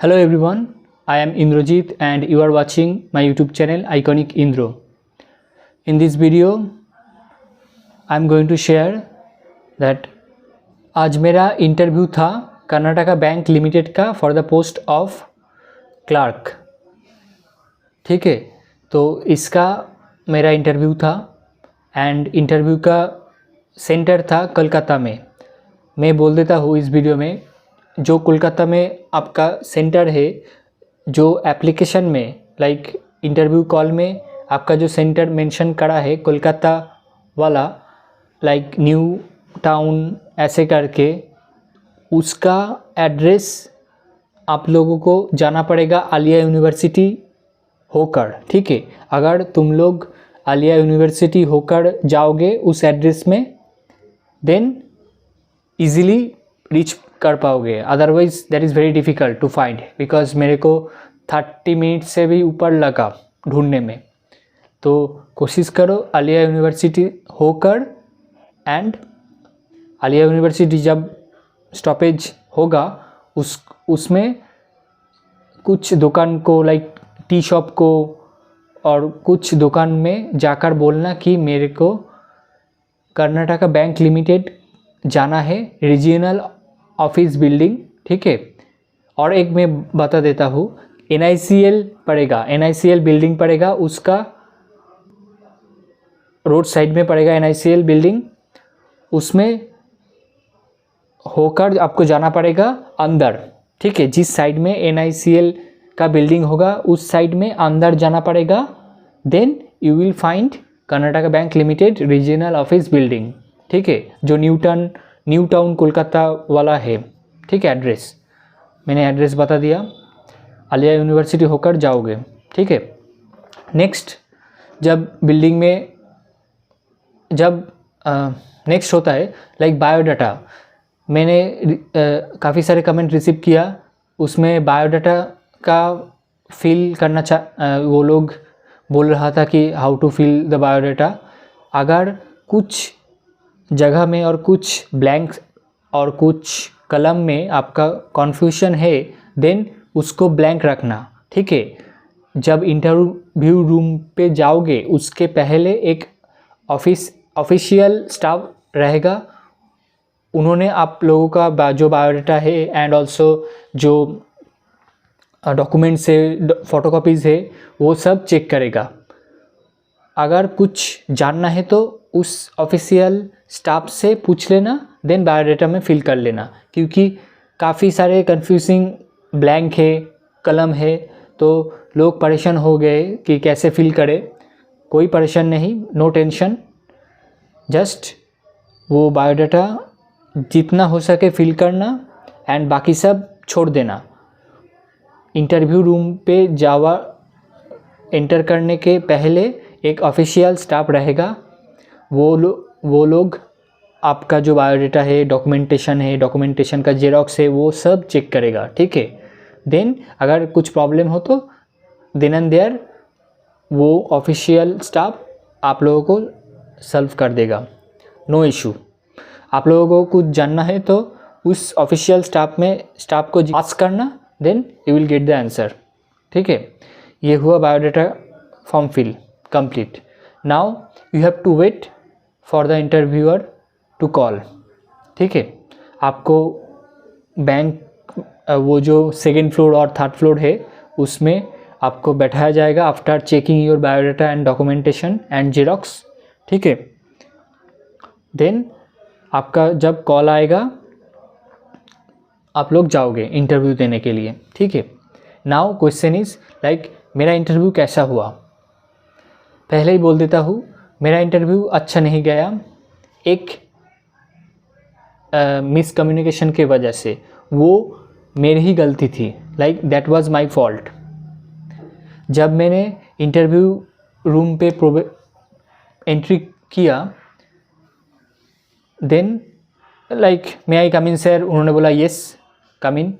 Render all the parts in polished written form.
Hello everyone, I am Indrajit and you are watching my YouTube channel Iconic Indro. In this video, I am going to share that आज मेरा interview था Karnataka Bank Limited का for the post of clerk. ठीक है, तो इसका मेरा interview था एंड इंटरव्यू का सेंटर था कोलकाता में। मैं बोल देता हूँ इस वीडियो में, जो कोलकाता में आपका सेंटर है, जो एप्लीकेशन में लाइक इंटरव्यू कॉल में आपका जो सेंटर मेंशन करा है कोलकाता वाला, लाइक न्यू टाउन ऐसे करके, उसका एड्रेस आप लोगों को जाना पड़ेगा आलिया यूनिवर्सिटी होकर। ठीक है, अगर तुम लोग आलिया यूनिवर्सिटी होकर जाओगे उस एड्रेस में, देन इजीली रीच कर पाओगे, otherwise that is very difficult to find, because मेरे को 30 मिनट से भी ऊपर लगा ढूंढने में। तो कोशिश करो आलिया यूनिवर्सिटी होकर, एंड आलिया यूनिवर्सिटी जब स्टॉपेज होगा उसमें कुछ दुकान को, लाइक टी शॉप को और कुछ दुकान में जाकर बोलना कि मेरे को कर्नाटका बैंक लिमिटेड जाना है, रीजनल ऑफिस बिल्डिंग। ठीक है, और एक मैं बता देता हूँ, NICL पड़ेगा, NICL बिल्डिंग पड़ेगा, उसका रोड साइड में पड़ेगा NICL बिल्डिंग, उसमें होकर आपको जाना पड़ेगा अंदर। ठीक है, जिस साइड में NICL का बिल्डिंग होगा उस साइड में अंदर जाना पड़ेगा, then you will find Karnataka Bank Limited regional office building. ठीक है, जो न्यू टाउन कोलकाता वाला है। ठीक है, एड्रेस मैंने एड्रेस बता दिया, आलिया यूनिवर्सिटी होकर जाओगे। ठीक है, नेक्स्ट जब बिल्डिंग में नेक्स्ट होता है लाइक बायोडाटा। मैंने काफ़ी सारे कमेंट रिसीव किया, उसमें बायोडाटा का फिल करना वो लोग बोल रहा था कि how to fill the biodata. अगर कुछ जगह में और कुछ ब्लैंक और कुछ कलम में आपका कन्फ्यूजन है, देन उसको ब्लैंक रखना। ठीक है, जब इंटरव्यू रूम पे जाओगे उसके पहले एक ऑफिशियल स्टाफ रहेगा, उन्होंने आप लोगों का जो बायोडाटा है एंड ऑल्सो जो डॉक्यूमेंट्स है, फ़ोटोकॉपीज़ है, वो सब चेक करेगा। अगर कुछ जानना है तो उस ऑफिशियल स्टाफ से पूछ लेना, देन बायोडाटा में फिल कर लेना, क्योंकि काफ़ी सारे कंफ्यूजिंग ब्लैंक है, कलम है, तो लोग परेशान हो गए कि कैसे फिल करें। कोई परेशान नहीं, नो टेंशन, जस्ट वो बायोडाटा जितना हो सके फिल करना एंड बाकी सब छोड़ देना। इंटरव्यू रूम पे जावा एंटर करने के पहले एक ऑफिशियल स्टाफ रहेगा, वो लोग आपका जो बायोडाटा है, डॉक्यूमेंटेशन का जेरॉक्स है, वो सब चेक करेगा। ठीक है, देन अगर कुछ प्रॉब्लम हो तो देन एंड देयर वो ऑफिशियल स्टाफ आप लोगों को सॉल्व कर देगा, नो इशू। आप लोगों को कुछ जानना है तो उस ऑफिशियल स्टाफ को आस्क करना, then you will get the answer. ठीक है, ये हुआ biodata form fill complete. Now you have to wait for the interviewer to call. ठीक है, आपको बैंक वो जो सेकेंड फ्लोर और थर्ड फ्लोर है उसमें आपको बैठाया जाएगा after checking your biodata and documentation and xerox. ठीक है, देन आपका जब कॉल आएगा आप लोग जाओगे इंटरव्यू देने के लिए। ठीक है, नाउ क्वेश्चन इज़ लाइक मेरा इंटरव्यू कैसा हुआ। पहले ही बोल देता हूँ, मेरा इंटरव्यू अच्छा नहीं गया, एक मिसकम्युनिकेशन के वजह से। वो मेरी ही गलती थी, like that was my fault. जब मैंने इंटरव्यू रूम पे एंट्री किया, then like may I come in sir, उन्होंने बोला yes come in,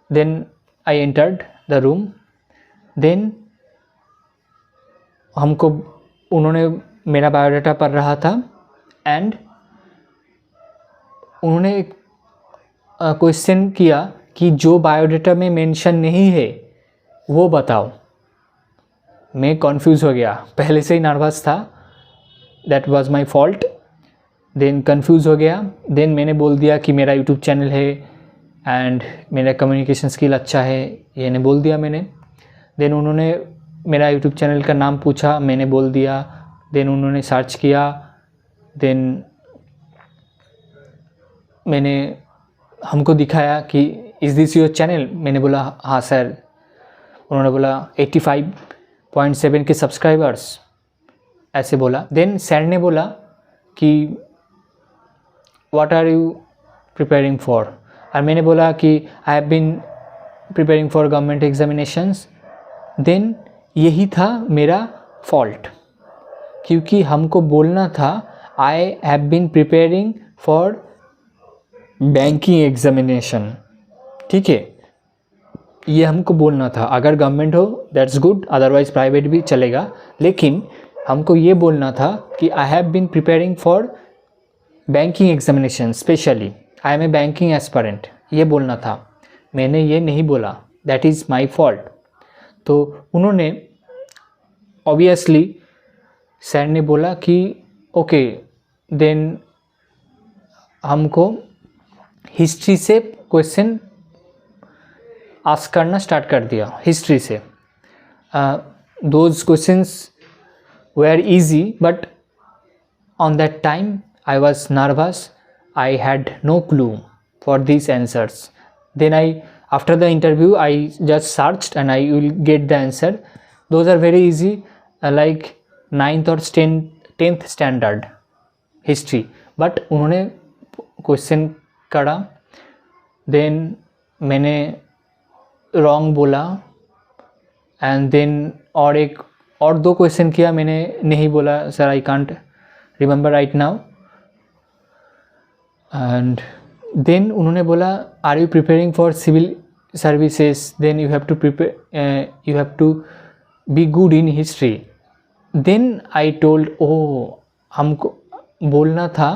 then I entered the room. Then हमको उन्होंने मेरा बायोडाटा पढ़ रहा था एंड उन्होंने क्वेश्चन किया कि जो बायोडाटा में मेंशन नहीं है वो बताओ। मैं कंफ्यूज हो गया, पहले से ही नर्वस था, that was my fault. Then confuse हो गया। देन मैंने बोल दिया कि मेरा यूट्यूब चैनल है एंड मेरा कम्युनिकेशन स्किल अच्छा है, ये ने बोल दिया मैंने। देन उन्होंने मेरा यूट्यूब चैनल का नाम पूछा, मैंने बोल दिया। देन उन्होंने सर्च किया। देन मैंने हमको दिखाया कि इज़ दिस योर चैनल, मैंने बोला हाँ सर। उन्होंने बोला 85.7 के सब्सक्राइबर्स, ऐसे बोला। देन सर ने बोला कि what are you preparing for, और मैंने बोला कि I have been preparing for government examinations. Then यही था मेरा फॉल्ट, क्योंकि हमको बोलना था I have been preparing for banking examination, ठीक है, ये हमको बोलना था। अगर गवर्नमेंट हो दैट्स गुड, अदरवाइज प्राइवेट भी चलेगा, लेकिन हमको ये बोलना था कि I have been preparing for banking examination, specially I am a banking aspirant, ये बोलना था। मैंने ये नहीं बोला, दैट इज़ माई फॉल्ट। तो उन्होंने ऑब्वियसली सर ने बोला कि ओके, देन हमको हिस्ट्री से क्वेश्चन आस्क करना स्टार्ट कर दिया, हिस्ट्री से। Those questions were easy, but on that time I was nervous, I had no clue for these answers. Then after the interview, I just searched and I will get the answer. Those are very easy, like 9th or 10th standard history. But उन्होंने question करा, then मैंने wrong बोला, and then और दो question किया, मैंने नहीं बोला sir, I can't remember right now. And then उन्होंने बोला are you preparing for civil services, then you have to be good in history. Then I told हमको बोलना था,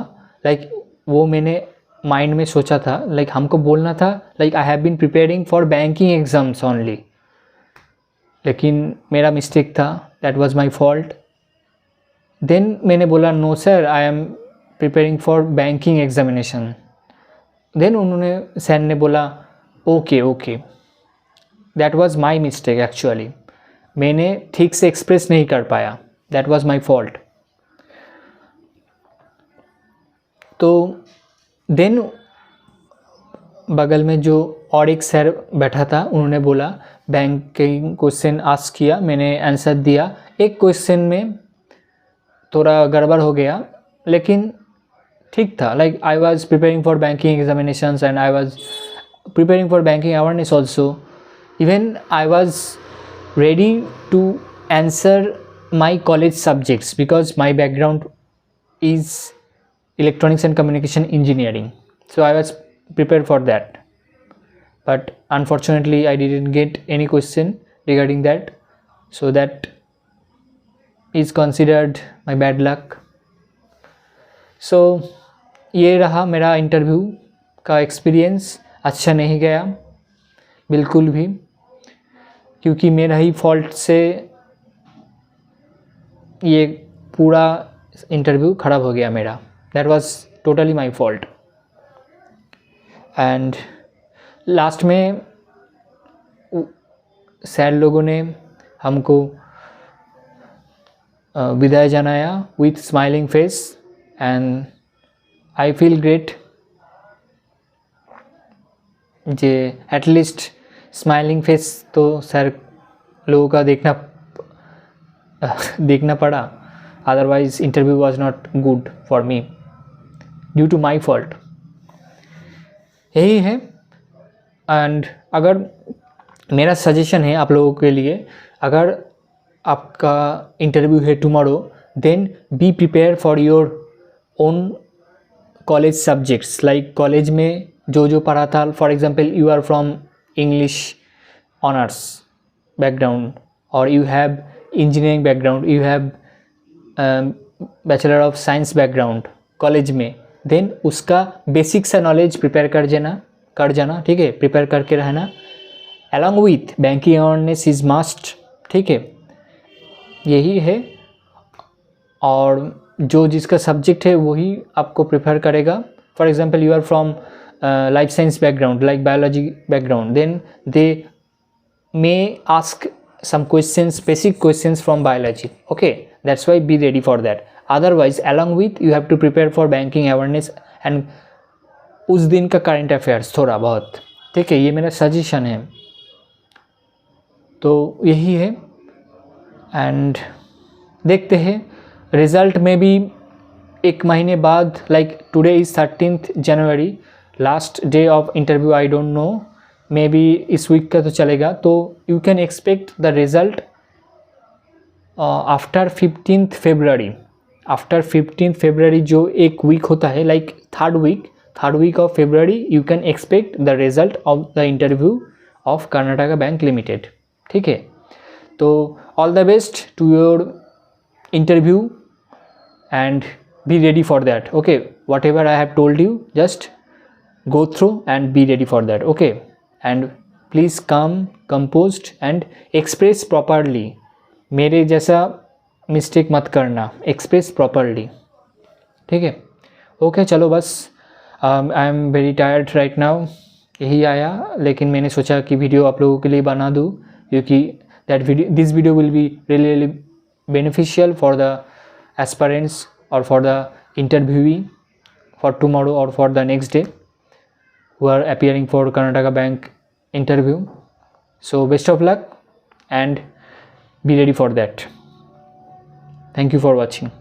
लाइक वो मैंने माइंड में सोचा था, लाइक हमको बोलना था like I have been preparing for banking exams only, लेकिन मेरा मिस्टेक था, that was my fault. Then मैंने बोला no sir, I am preparing for banking examination. Then उन्होंने सर ने बोला okay, that was my mistake actually, मैंने ठीक से एक्सप्रेस नहीं कर पाया, दैट वाज माय फॉल्ट। तो देन बगल में जो और एक सर बैठा था, उन्होंने बोला बैंकिंग क्वेश्चन आस्क किया, मैंने आंसर दिया। एक क्वेश्चन में थोड़ा गड़बड़ हो गया, लेकिन ठीक था, like I was preparing for banking examinations and I was preparing for banking awareness also. Even I was ready to answer my college subjects because my background is electronics and communication engineering, so I was prepared for that, but unfortunately I didn't get any question regarding that, so that is considered my bad luck. So ये रहा मेरा interview का experience. अच्छा नहीं गया बिल्कुल भी, क्योंकि मेरा ही फॉल्ट से ये पूरा इंटरव्यू ख़राब हो गया मेरा। That was totally my fault. And last में सर लोगों ने हमको विदाई जनाया with smiling face and I feel great J at least smiling face तो सर लोगों का देखना पड़ा, otherwise interview was not good for me due to my fault. यही है। एंड अगर मेरा सजेशन है आप लोगों के लिए, अगर आपका इंटरव्यू है tomorrow, then be prepare for your own college subjects. Like college में जो पढ़ा था, for example you are from English honours background और you have engineering background, you have bachelor of science background college में, then उसका basic सा knowledge prepare कर देना कर जाना, ठीक है, प्रिपेयर करके रहना। Along with banking awareness is must, ठीक है, यही है। और जो जिसका सब्जेक्ट है वही आपको प्रिफर करेगा। For example you are from life science background, like biology background, then they may ask some questions, basic questions from biology, okay, that's why be ready for that. Otherwise along with you have to prepare for banking awareness and उस दिन का current affairs थोड़ा बहुत, ठीक है, ये मेरा suggestion है। तो यही है, एंड देखते हैं रिज़ल्ट में भी एक महीने बाद, like today is 13th January, last day of interview, I don't know, maybe इस वीक का तो चलेगा। तो you can expect the result after 15th February. After 15th February जो एक वीक होता है, like third week of February, you can expect the result of the interview of Karnataka Bank Limited, ठीक है। तो all the best to your interview and be ready for that, okay, whatever I have told you, just go through and be ready for that, okay, and please come composed and express properly, मेरे जैसा mistake मत करना, express properly, ठीक है। Okay चलो बस, I am very tired right now, यही आया, लेकिन मैंने सोचा कि वीडियो आप लोगों के लिए बना दूँ, क्योंकि this video will be really beneficial for the aspirants or for the interviewee for tomorrow or for the next day who are appearing for Karnataka Bank interview. So best of luck and be ready for that. Thank you for watching.